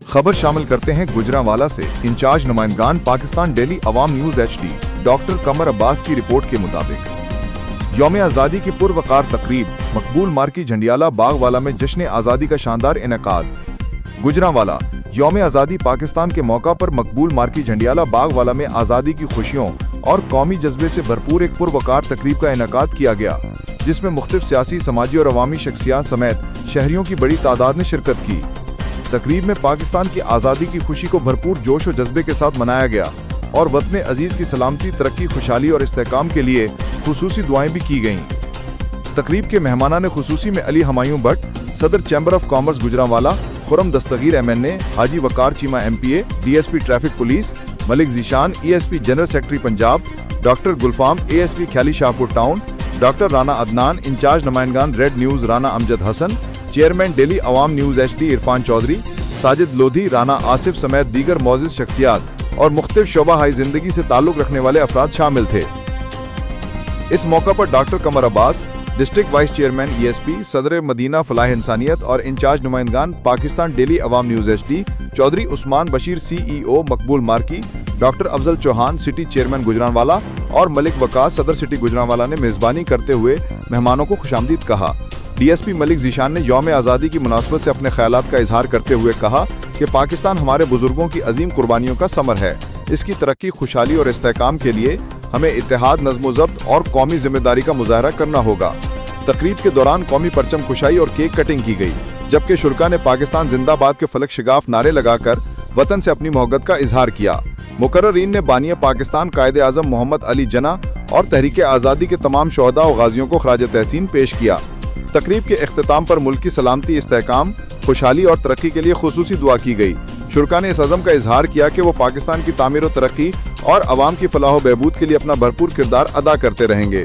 खबर शामिल करते हैं गुजरांवाला से। इंचार्ज नुमाइंदगान Pakistan daily Awam news HD doctor Qamar Abbas की रिपोर्ट के मुताबिक यौम आज़ादी की पुरवकार तकरीब मकबूल मार्की झंडियाला बागवाला में जश्न आज़ादी का शानदार इनेकाद। गुजरांवाला यौम आज़ादी पाकिस्तान के मौका पर मकबूल मार्की झंडियाला बागवाला में आज़ादी की खुशियों और कौमी जज्बे से भरपूर एक पुरवकार तकरीब का इनेकाद किया गया, जिसमें मुख्तलिफ सियासी, समाजी और अवामी शख्सियात समेत शहरियों की बड़ी तादाद ने शिरकत की। तकरीब में पाकिस्तान की आज़ादी की खुशी को भरपूर जोश और जज्बे के साथ मनाया गया और वतन अजीज की सलामती, तरक्की, खुशहाली और इस्तेहकाम के लिए खुसूसी दुआएं भी की गईं। तकरीब के मेहमानान खुसूसी में अली हमायूं भट्ट, सदर chamber of commerce Gujranwala, Khurram Dastgir MNA, Haji Waqar Cheema MPA, DSP traffic police, Malik Zeeshan ESP general secretary Punjab, doctor Gulfam ASP Khiali Shahpur town, doctor Rana Adnan, incharge नुमाइंदगान red news Rana Amjad Hasan, chairman daily Awam news HD Irfan Chaudhry, Sajid Lodhi, Rana Asif समेत दीगर मौजिज़ शख्सियात और मुख्तलिफ शोबा हाई जिंदगी से ताल्लुक रखने वाले अफराद शामिल थे। इस मौका पर doctor Qamar Abbas, district vice chairman ESP, सदर मदीना फलाह इंसानियत और इंचार्ज नुमाइंदगान Pakistan daily Awam news HD Chaudhry Usman Bashir CEO Maqbool Marki, doctor Afzal Chauhan city chairman Gujranwala और मलिक वकास सदर सिटी गुजरांवाला ने मेज़बानी करते हुए मेहमानों को खुशामदीद कहा। DSP मलिक जीशान ने यौम आज़ादी की मुनासबत से अपने ख्यालात का इजहार करते हुए कहा कि पाकिस्तान हमारे बुजुर्गों की अजीम कुर्बानियों का समर है। इसकी तरक्की, खुशहाली और इस्तेहकाम के लिए हमें इत्तेहाद, नज़्म ज़ब्त और कौमी जिम्मेदारी का मुजाहरा करना होगा। तकरीब के दौरान कौमी परचम कुशाई और केक कटिंग की गई, जबकि शुरका ने पाकिस्तान जिंदाबाद के फलक शिगाफ नारे लगाकर वतन से अपनी मोहब्बत का इजहार किया। मुकर्ररीन ने बानिया पाकिस्तान कायदे आज़म मोहम्मद अली जना और तहरीक आज़ादी के तमाम शोहदा और गाजियों को खराज तहसीन पेश किया। तकरीब के इख्तिताम पर मुल्क की सलामती, इस्तेहकाम, खुशहाली और तरक्की के लिए खुसूसी दुआ की गई। शुरका ने इस अज़म का इजहार किया कि वो पाकिस्तान की तामीर और तरक्की और अवाम की फलाह व बहबूद के लिए अपना भरपूर किरदार अदा करते रहेंगे।